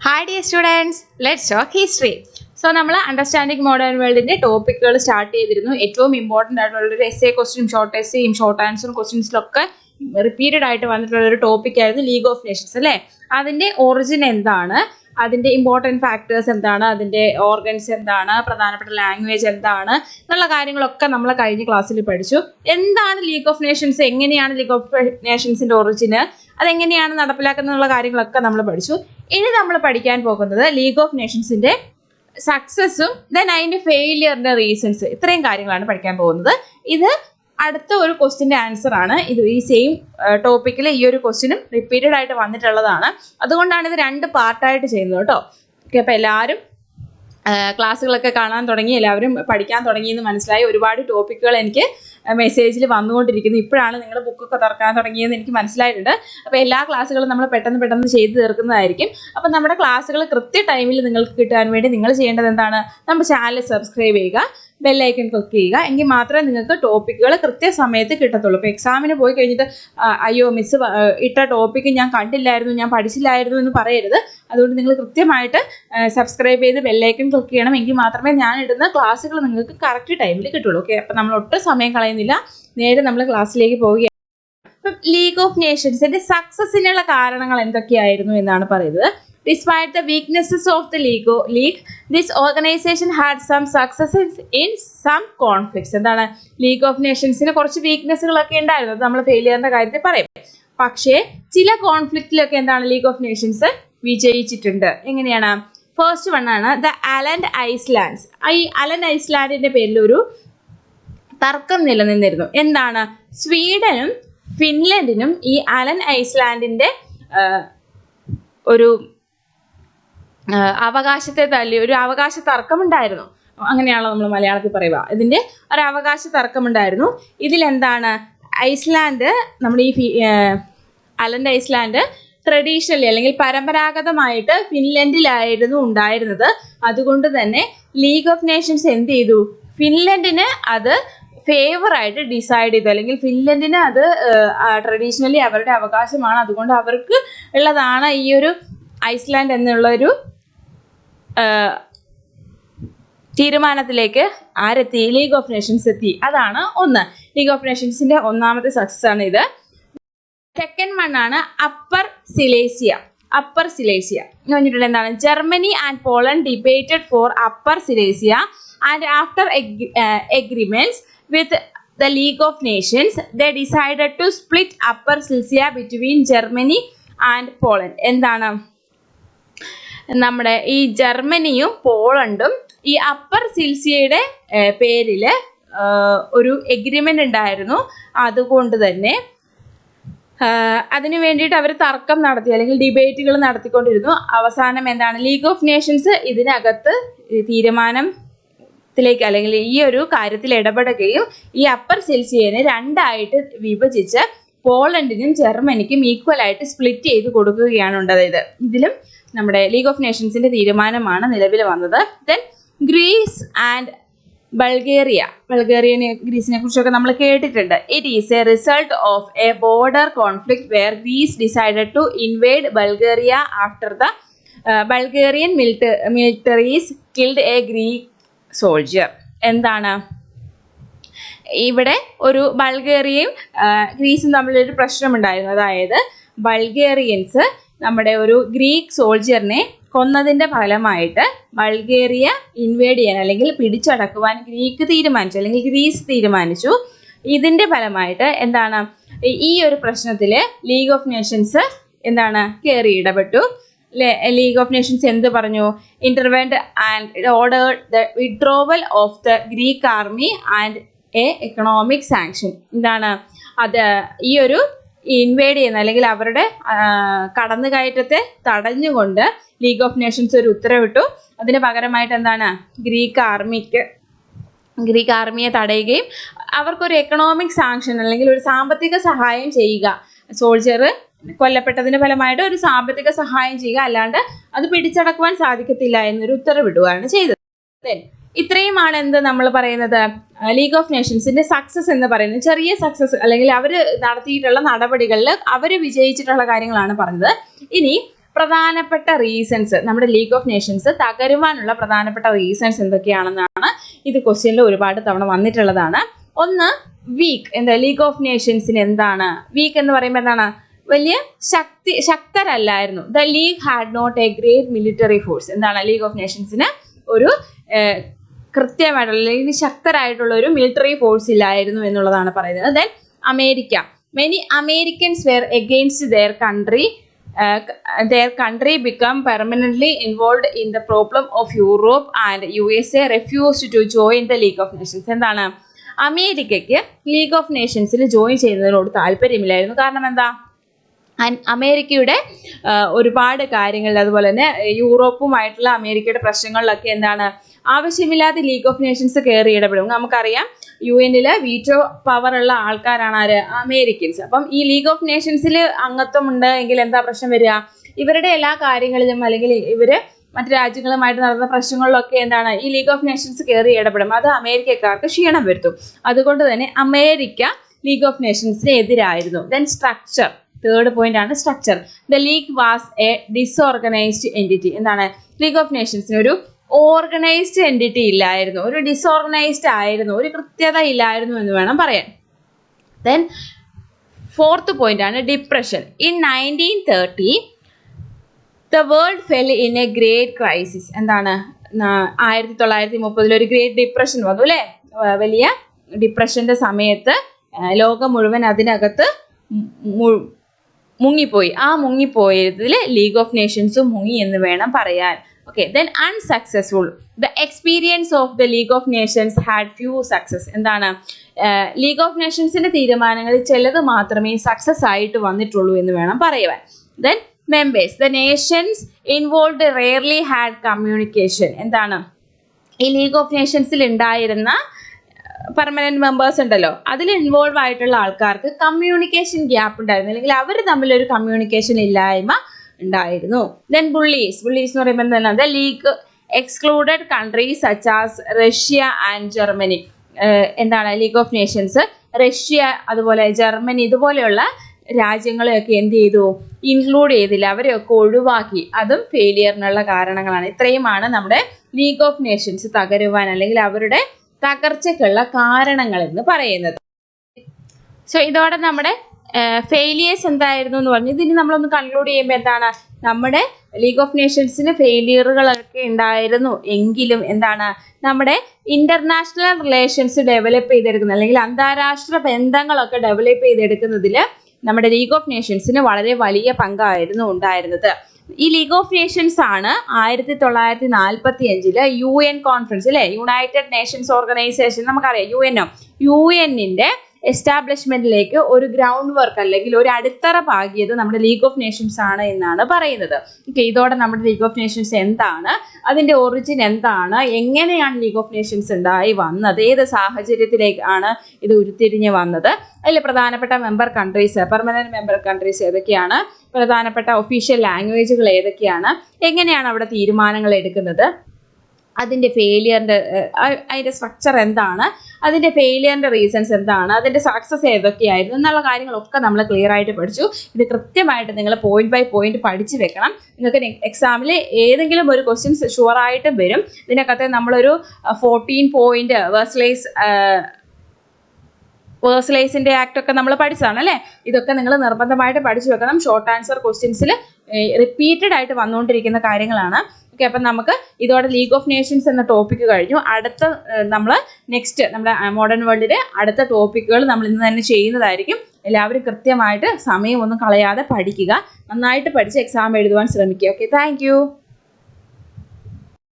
Hi dear students, let's talk history. So നമ്മൾ understanding modern വേൾഡിന്റെ ടോപ്പിക്കുകൾ സ്റ്റാർട്ട് ചെയ്തിരുന്നു. ഏറ്റവും ഇമ്പോർട്ടൻ്റ് ആയിട്ടുള്ള ഒരു എസ്സേ ക്വസ്റ്റ്യൻ, ഷോർട്ട് എസ്സേയും ഷോർട്ട് ആൻസറും ക്വസ്റ്റ്യൻസിലൊക്കെ റിപ്പീറ്റഡ് ആയിട്ട് വന്നിട്ടുള്ള ഒരു ടോപ്പിക് ആയിരുന്നു ലീഗ് ഓഫ് നേഷൻസ് അല്ലേ. അതിന്റെ ഒറിജിൻ എന്താണ്, അതിന്റെ ഇമ്പോർട്ടൻറ്റ് ഫാക്ടേഴ്സ് എന്താണ്, അതിന്റെ ഓർഗൻസ് എന്താണ്, പ്രധാനപ്പെട്ട ലാംഗ്വേജ് എന്താണ് എന്നുള്ള കാര്യങ്ങളൊക്കെ നമ്മൾ കഴിഞ്ഞ ക്ലാസ്സിൽ പഠിച്ചു. എന്താണ് ലീഗ് ഓഫ് നേഷൻസ്, എങ്ങനെയാണ് ലീഗ് ഓഫ് നേഷൻസിന്റെ ഒറിജിന്, അതെങ്ങനെയാണ് നടപ്പിലാക്കുന്ന കാര്യങ്ങളൊക്കെ നമ്മൾ പഠിച്ചു. ഇനി നമ്മൾ പഠിക്കാൻ പോകുന്നത് ലീഗ് ഓഫ് നേഷൻസിന്റെ സക്സസും ദെൻ അതിന്റെ ഫെയിലിയറിന്റെ റീസൺസ്, ഇത്രയും കാര്യങ്ങളാണ് പഠിക്കാൻ പോകുന്നത്. ഇത് അടുത്ത ഒരു ക്വസ്റ്റിന്റെ ആൻസർ ആണ്. ഇത് ഈ സെയിം ടോപ്പിക്കിൽ ഈ ഒരു ക്വസ്റ്റിനും റിപ്പീറ്റഡ് ആയിട്ട് വന്നിട്ടുള്ളതാണ്. അതുകൊണ്ടാണ് ഇത് രണ്ട് പാർട്ടായിട്ട് ചെയ്യുന്നത് കേട്ടോ. ഓക്കെ, അപ്പോൾ എല്ലാവരും ക്ലാസ്സുകളൊക്കെ കാണാൻ തുടങ്ങി, എല്ലാവരും പഠിക്കാൻ തുടങ്ങിയെന്ന് മനസ്സിലായി. ഒരുപാട് ടോപ്പിക്കുകൾ എനിക്ക് മെസ്സേജിൽ വന്നുകൊണ്ടിരിക്കുന്നു. ഇപ്പോഴാണ് നിങ്ങൾ ബുക്കൊക്കെ തുറക്കാൻ തുടങ്ങിയെന്ന് എനിക്ക് മനസ്സിലായിട്ടുണ്ട്. അപ്പോൾ എല്ലാ ക്ലാസ്സുകളും നമ്മൾ പെട്ടെന്ന് ചെയ്ത് തീർക്കുന്നതായിരിക്കും. അപ്പോൾ നമ്മുടെ ക്ലാസ്സുകൾ കൃത്യ ടൈമിൽ നിങ്ങൾക്ക് കിട്ടാൻ വേണ്ടി നിങ്ങൾ ചെയ്യേണ്ടത് എന്താണ്, നമ്മുടെ ചാനൽ സബ്സ്ക്രൈബ് ചെയ്യുക, ബെല്ലൈക്കൺ ക്ലിക്ക് ചെയ്യുക. എങ്കിൽ മാത്രമേ നിങ്ങൾക്ക് ടോപ്പിക്കുകൾ കൃത്യസമയത്ത് കിട്ടത്തുള്ളൂ. ഇപ്പോൾ എക്സാമിന് പോയി കഴിഞ്ഞിട്ട് അയ്യോ മിസ്സ് ഇട്ട ടോപ്പിക്ക് ഞാൻ കണ്ടില്ലായിരുന്നു, ഞാൻ പഠിച്ചില്ലായിരുന്നു എന്ന് പറയരുത്. അതുകൊണ്ട് നിങ്ങൾ കൃത്യമായിട്ട് സബ്സ്ക്രൈബ് ചെയ്ത് ബെല്ലൈക്കൺ ക്ലിക്ക് ചെയ്യണം. എങ്കിൽ മാത്രമേ ഞാൻ ഇടുന്ന ക്ലാസ്സുകൾ നിങ്ങൾക്ക് കറക്റ്റ് ടൈമിൽ കിട്ടുള്ളൂ. ഓക്കെ, അപ്പോൾ നമ്മൾ ഒട്ടും സമയം കളയുന്നില്ല, നേരെ നമ്മൾ ക്ലാസ്സിലേക്ക് പോവുകയാണ്. അപ്പം ലീഗ് ഓഫ് നേഷൻസിന്റെ സക്സസിനുള്ള കാരണങ്ങൾ എന്തൊക്കെയായിരുന്നു എന്നാണ് പറയുന്നത്. Despite the weaknesses of the league, this organization had some successes in some conflicts. എന്താണ്, ലീഗ് ഓഫ് നേഷൻസിന് കുറച്ച് വീക്ക്നെസ്സുകളൊക്കെ ഉണ്ടായിരുന്നു, അത് നമ്മൾ ഫെയിലിയറിന്റെ കാര്യത്തിൽ പറയും. പക്ഷേ ചില കോൺഫ്ലിക്റ്റിലൊക്കെ എന്താണ് ലീഗ് ഓഫ് നേഷൻസ് വിജയിച്ചിട്ടുണ്ട്. എങ്ങനെയാണ്? ഫസ്റ്റ് വൺ ആണ് ദ അലൻഡ് ഐസ്ലാൻഡ്സ്. ഈ അലൻഡ് ഐസ്ലാൻഡിന്റെ പേരിൽ ഒരു തർക്കം നിലനിന്നിരുന്നു. എന്താണ്? സ്വീഡനും ഫിൻലൻഡിനും ഈ അലൻഡ് ഐസ്ലാൻഡിന്റെ ഒരു അവകാശത്തെ തല്ലി ഒരു അവകാശ തർക്കമുണ്ടായിരുന്നു. അങ്ങനെയാണല്ലോ നമ്മൾ മലയാളത്തിൽ പറയുക. ഇതിന്റെ ഒരു അവകാശ തർക്കമുണ്ടായിരുന്നു. ഇതിലെന്താണ്, ഐസ്ലാൻഡ്, നമ്മുടെ ഈ അലൻഡ് ഐസ്ലാൻഡ് ട്രഡീഷണലി അല്ലെങ്കിൽ പരമ്പരാഗതമായിട്ട് ഫിൻലൻഡിലായിരുന്നു ഉണ്ടായിരുന്നത്. അതുകൊണ്ട് തന്നെ ലീഗ് ഓഫ് നേഷൻസ് എന്ത് ചെയ്തു, ഫിൻലൻഡിന് അത് ഫേവറായിട്ട് ഡിസൈഡ് ചെയ്തു. അല്ലെങ്കിൽ ഫിൻലൻഡിന് അത് ട്രഡീഷണലി അവരുടെ അവകാശമാണ്, അതുകൊണ്ട് അവർക്ക് ഉള്ളതാണ് ഈ ഒരു ഐസ്ലാൻഡ് എന്നുള്ളൊരു തീരുമാനത്തിലേക്ക് ആരെത്തി, ലീഗ് ഓഫ് നേഷൻസ് എത്തി. അതാണ് ഒന്ന്, ലീഗ് ഓഫ് നേഷൻസിന്റെ ഒന്നാമത്തെ സക്സസ് ആണ് ഇത്. സെക്കൻഡ് വൺ ആണ് അപ്പർ സിലേസിയ. അപ്പർ സിലേസിയ എന്ന് പറഞ്ഞിട്ടുണ്ടെങ്കിൽ എന്താണ്, Germany and Poland debated for Upper Silesia and after agreements with the League of Nations, they decided to split Upper Silesia between Germany and Poland. എന്താണ്, നമ്മുടെ ഈ ജർമ്മനിയും പോളണ്ടും ഈ upper സിൽസിയയുടെ പേരിൽ ഒരു എഗ്രിമെൻ്റ് ഉണ്ടായിരുന്നു. അതുകൊണ്ട് തന്നെ അതിനു വേണ്ടിയിട്ട് അവർ തർക്കം നടത്തി അല്ലെങ്കിൽ ഡിബേറ്റുകൾ നടത്തിക്കൊണ്ടിരുന്നു. അവസാനം എന്താണ്, ലീഗ് ഓഫ് നേഷൻസ് ഇതിനകത്ത് തീരുമാനത്തിലേക്ക് അല്ലെങ്കിൽ ഈ ഒരു കാര്യത്തിൽ ഇടപെടുകയും ഈ അപ്പർ സിൽസിയനെ രണ്ടായിട്ട് വിഭജിച്ച് പോളണ്ടിനും ജർമ്മനിക്കും ഈക്വൽ ആയിട്ട് സ്പ്ലിറ്റ് ചെയ്ത് കൊടുക്കുകയാണ് ഉണ്ടായത്. ഇതിലും നമ്മുടെ ലീഗ് ഓഫ് നേഷൻസിന്റെ തീരുമാനമാണ് നിലവിൽ വന്നത്. ദെൻ ഗ്രീസ് ആൻഡ് ഗ്രീസിനെ കുറിച്ചൊക്കെ നമ്മൾ കേട്ടിട്ടുണ്ട്. It is a result of a border conflict where Greece decided to invade Bulgaria after the Bulgarian militaries killed a Greek soldier. എന്താണ്, ഇവിടെ ഒരു ബൾഗേറിയയും ഗ്രീസും തമ്മിലൊരു പ്രശ്നമുണ്ടായിരുന്നു. അതായത് ബൾഗേറിയൻസ് നമ്മുടെ ഒരു ഗ്രീക്ക് സോൾജിയറിനെ കൊന്നതിൻ്റെ ഫലമായിട്ട് ബൾഗേറിയ ഇൻവേഡ് ചെയ്യാൻ അല്ലെങ്കിൽ പിടിച്ചടക്കുവാൻ ഗ്രീക്ക് തീരുമാനിച്ചു അല്ലെങ്കിൽ ഗ്രീസ് തീരുമാനിച്ചു. ഇതിൻ്റെ ഫലമായിട്ട് എന്താണ്, ഈ ഒരു പ്രശ്നത്തിൽ ലീഗ് ഓഫ് നേഷൻസ് എന്താണ് കയറി ഇടപെട്ടു. ലീഗ് ഓഫ് നേഷൻസ് എന്ത് പറഞ്ഞു, intervened and ordered the withdrawal of the Greek army and economic sanction. എന്താണ് അത്, ഈ ഒരു ഇൻവേഡ് ചെയ്യുന്ന അല്ലെങ്കിൽ അവരുടെ കടന്നുകയറ്റത്തെ തടഞ്ഞുകൊണ്ട് ലീഗ് ഓഫ് നേഷൻസ് ഒരു ഉത്തരവിട്ടു. അതിന് പകരമായിട്ട് എന്താണ്, ഗ്രീക്ക് ആർമിയെ തടയുകയും അവർക്കൊരു എക്കണോമിക് സാങ്ഷൻ അല്ലെങ്കിൽ ഒരു സാമ്പത്തിക സഹായം ചെയ്യുക. സോൾജർ കൊല്ലപ്പെട്ടതിന് ഫലമായിട്ട് ഒരു സാമ്പത്തിക സഹായം ചെയ്യുക, അല്ലാണ്ട് അത് പിടിച്ചടക്കുവാൻ സാധിക്കത്തില്ല എന്നൊരു ഉത്തരവിടുകയാണ് ചെയ്തത്. ഇത്രയുമാണ് എന്ത് നമ്മൾ പറയുന്നത്, ലീഗ് ഓഫ് നേഷൻസിന്റെ സക്സസ് എന്ന് പറയുന്നത്. ചെറിയ സക്സസ് അല്ലെങ്കിൽ അവർ നടത്തിയിട്ടുള്ള നടപടികളിൽ അവർ വിജയിച്ചിട്ടുള്ള കാര്യങ്ങളാണ് പറഞ്ഞത്. ഇനി പ്രധാനപ്പെട്ട റീസൺസ്, നമ്മുടെ ലീഗ് ഓഫ് നേഷൻസ് തകരുവാനുള്ള പ്രധാനപ്പെട്ട റീസൺസ് എന്തൊക്കെയാണെന്നാണ് ഇത് ക്വസ്റ്റ്യനിൽ ഒരുപാട് തവണ വന്നിട്ടുള്ളതാണ്. ഒന്ന്, വീക്ക്. എന്താ ലീഗ് ഓഫ് നേഷൻസിന് എന്താണ് വീക്ക് എന്ന് പറയുമ്പോൾ? എന്താണ്? വലിയ ശക്തരല്ലായിരുന്നു. The League had not a great military force. എന്താണ്? ലീഗ് ഓഫ് നേഷൻസിന് ഒരു കൃത്യമായിട്ടുള്ള അല്ലെങ്കിൽ ശക്തരായിട്ടുള്ള ഒരു മിലിറ്ററി ഫോഴ്സ് ഇല്ലായിരുന്നു എന്നുള്ളതാണ് പറയുന്നത്. Then America, many Americans were against their country become permanently involved in the problem of Europe and USA refused to join the League of Nations. എന്താണ്? അമേരിക്കയ്ക്ക് ലീഗ് ഓഫ് നേഷൻസിൽ ജോയിൻ ചെയ്യുന്നതിനോട് താല്പര്യമില്ലായിരുന്നു. കാരണം എന്താ? അമേരിക്കയുടെ ഒരുപാട് കാര്യങ്ങളിൽ, അതുപോലെ തന്നെ യൂറോപ്പുമായിട്ടുള്ള അമേരിക്കയുടെ പ്രശ്നങ്ങളിലൊക്കെ എന്താണ്, ആവശ്യമില്ലാതെ ലീഗ് ഓഫ് നേഷൻസ് കയറി ഇടപെടും. നമുക്കറിയാം UN വീറ്റോ പവർ ഉള്ള ആൾക്കാരാണ് ആര്? അമേരിക്കൻസ്. അപ്പം ഈ ലീഗ് ഓഫ് നേഷൻസിൽ അംഗത്വം ഉണ്ട് എങ്കിൽ എന്താ പ്രശ്നം വരിക? ഇവരുടെ എല്ലാ കാര്യങ്ങളിലും അല്ലെങ്കിൽ ഇവര് മറ്റു രാജ്യങ്ങളുമായിട്ട് നടന്ന പ്രശ്നങ്ങളിലൊക്കെ എന്താണ്, ഈ ലീഗ് ഓഫ് നേഷൻസ് കയറി ഇടപെടും. അത് അമേരിക്കക്കാർക്ക് ക്ഷീണം വരുത്തും. അതുകൊണ്ട് തന്നെ അമേരിക്ക ലീഗ് ഓഫ് നേഷൻസിന് എതിരായിരുന്നു. ദെൻ സ്ട്രക്ചർ, തേർഡ് പോയിന്റ് ആണ് structure. The League was a disorganised entity. എന്താണ്? ലീഗ് ഓഫ് നേഷൻസിന് ഒരു ഓർഗനൈസ്ഡ് എൻറ്റിറ്റി ഇല്ലായിരുന്നു, ഒരു ഡിസോർഗനൈസ്ഡ് ആയിരുന്നു, ഒരു കൃത്യത ഇല്ലായിരുന്നു എന്ന് വേണം പറയാൻ. ദെൻ ഫോർത്ത് പോയിന്റ് ആണ് depression. In 1930 the world fell in a great crisis. എന്താണ്? 1930 ഒരു ഗ്രേറ്റ് ഡിപ്രഷൻ വന്നു അല്ലേ? വലിയ ഡിപ്രഷന്റെ സമയത്ത് ലോകം മുഴുവൻ അതിനകത്ത് മുങ്ങിപ്പോയി. ആ മുങ്ങിപ്പോയതിൽ ലീഗ് ഓഫ് നേഷൻസും മുങ്ങി എന്ന് വേണം പറയാൻ. Okay. Then unsuccessful. The experience of the league of Nations had few success. എന്താണ്? ലീഗ് ഓഫ് നേഷൻസിന്റെ തീരുമാനങ്ങളിൽ ചിലത് മാത്രമേ സക്സസ് ആയിട്ട് വന്നിട്ടുള്ളൂ എന്ന് വേണം പറയുവാൻ. Then members, the Nations involved rarely had communication. എന്താണ്? ഈ ലീഗ് ഓഫ് നേഷൻസിൽ ഉണ്ടായിരുന്ന പെർമനന്റ് മെമ്പേഴ്സ് ഉണ്ടല്ലോ, അതിൽ ഇൻവോൾവ് ആയിട്ടുള്ള ആൾക്കാർക്ക് കമ്മ്യൂണിക്കേഷൻ ഗ്യാപ്പ് ഉണ്ടായിരുന്നു, അല്ലെങ്കിൽ അവർ തമ്മിലൊരു കമ്മ്യൂണിക്കേഷൻ ഇല്ലായ്മ ഉണ്ടായിരുന്നു. ദെൻ ബുള്ളീസ് എന്ന് പറയുമ്പോൾ എന്താണ്? The league excluded countries such as Russia and Germany. എന്താണ്? ലീഗ് ഓഫ് നേഷൻസ് റഷ്യ അതുപോലെ ജർമ്മനി ഇതുപോലെയുള്ള രാജ്യങ്ങളെയൊക്കെ എന്ത് ചെയ്തു? ഇൻക്ലൂഡ് ചെയ്തില്ല, അവരെയൊക്കെ ഒഴിവാക്കി. അതും ഫെയിലിയറിനുള്ള കാരണങ്ങളാണ്. ഇത്രയുമാണ് നമ്മുടെ ലീഗ് ഓഫ് നേഷൻസ് തകരുവാൻ അല്ലെങ്കിൽ അവരുടെ തകർച്ചയ്ക്കുള്ള കാരണങ്ങൾ എന്ന് പറയുന്നത്. സോ ഇതോടെ നമ്മുടെ ഫെയിലിയേഴ്സ് എന്തായിരുന്നു എന്ന് പറഞ്ഞു. ഇതിന് നമ്മളൊന്ന് കൺക്ലൂഡ് ചെയ്യുമ്പോൾ എന്താണ്? നമ്മുടെ ലീഗ് ഓഫ് നേഷൻസിന് ഫെയിലിയറുകളൊക്കെ ഉണ്ടായിരുന്നു എങ്കിലും എന്താണ്, നമ്മുടെ ഇന്റർനാഷണൽ റിലേഷൻസ് ഡെവലപ്പ് ചെയ്തെടുക്കുന്നത് അല്ലെങ്കിൽ അന്താരാഷ്ട്ര ബന്ധങ്ങളൊക്കെ ഡെവലപ്പ് ചെയ്തെടുക്കുന്നതിൽ നമ്മുടെ ലീഗ് ഓഫ് നേഷൻസിന് വളരെ വലിയ പങ്കായിരുന്നു ഉണ്ടായിരുന്നത്. ഈ ലീഗ് ഓഫ് നേഷൻസ് ആണ് 1945 UN കോൺഫറൻസ് അല്ലെ, യുണൈറ്റഡ് നേഷൻസ് ഓർഗനൈസേഷൻ, നമുക്കറിയാം UN-ന്റെ എസ്റ്റാബ്ലിഷ്മെന്റിലേക്ക് ഒരു ഗ്രൗണ്ട് വർക്ക് അല്ലെങ്കിൽ ഒരു അടിത്തറ പാകിയത് നമ്മുടെ ലീഗ് ഓഫ് നേഷൻസ് ആണ് എന്നാണ് പറയുന്നത്. ഓക്കെ, ഇതോടെ നമ്മുടെ ലീഗ് ഓഫ് നേഷൻസ് എന്താണ്, അതിന്റെ ഒറിജിൻ എന്താണ്, എങ്ങനെയാണ് ലീഗ് ഓഫ് നേഷൻസ് ഉണ്ടായി വന്നത്, ഏത് സാഹചര്യത്തിലേക്കാണ് ഇത് ഉരുത്തിരിഞ്ഞ് വന്നത്, അതിൽ പ്രധാനപ്പെട്ട member countries, permanent member countries ഏതൊക്കെയാണ്, പ്രധാനപ്പെട്ട ഒഫീഷ്യൽ ലാംഗ്വേജുകൾ ഏതൊക്കെയാണ്, എങ്ങനെയാണ് അവിടെ തീരുമാനങ്ങൾ എടുക്കുന്നത്, അതിൻ്റെ ഫെയിലിയറിൻ്റെ അതിൻ്റെ സ്ട്രക്ചർ എന്താണ്, അതിൻ്റെ ഫെയിലിയറിൻ്റെ റീസൺസ് എന്താണ്, അതിൻ്റെ സക്സസ് ഏതൊക്കെയായിരുന്നു എന്നുള്ള കാര്യങ്ങളൊക്കെ നമ്മൾ ക്ലിയർ ആയിട്ട് പഠിച്ചു. ഇത് കൃത്യമായിട്ട് നിങ്ങൾ പോയിന്റ് ബൈ പോയിന്റ് പഠിച്ചു വെക്കണം. നിങ്ങൾക്ക് എക്സാമിൽ ഏതെങ്കിലും ഒരു ക്വസ്റ്റ്യൻസ് ഷുവറായിട്ടും വരും. ഇതിനകത്ത് നമ്മളൊരു 14 പോയിന്റ് വേഴ്സലൈസിൻ്റെ ആക്ടൊക്കെ നമ്മൾ പഠിച്ചതാണ് അല്ലേ. ഇതൊക്കെ നിങ്ങൾ നിർബന്ധമായിട്ട് പഠിച്ചു വെക്കണം. ഷോർട്ട് ആൻസർ ക്വസ്റ്റ്യൻസിൽ റിപ്പീറ്റഡ് ആയിട്ട് വന്നുകൊണ്ടിരിക്കുന്ന കാര്യങ്ങളാണ്. ഓക്കെ, അപ്പം നമുക്ക് ഇതോടെ ലീഗ് ഓഫ് നേഷൻസ് എന്ന ടോപ്പിക്ക് കഴിഞ്ഞു. അടുത്ത നമ്മൾ നെക്സ്റ്റ് നമ്മുടെ മോഡേൺ വേൾഡിലെ അടുത്ത ടോപ്പിക്കുകൾ നമ്മൾ ഇന്ന് തന്നെ ചെയ്യുന്നതായിരിക്കും. എല്ലാവരും കൃത്യമായിട്ട് സമയമൊന്നും കളയാതെ പഠിക്കുക, നന്നായിട്ട് പഠിച്ച് എക്സാം എഴുതുവാൻ ശ്രമിക്കുക. Okay, thank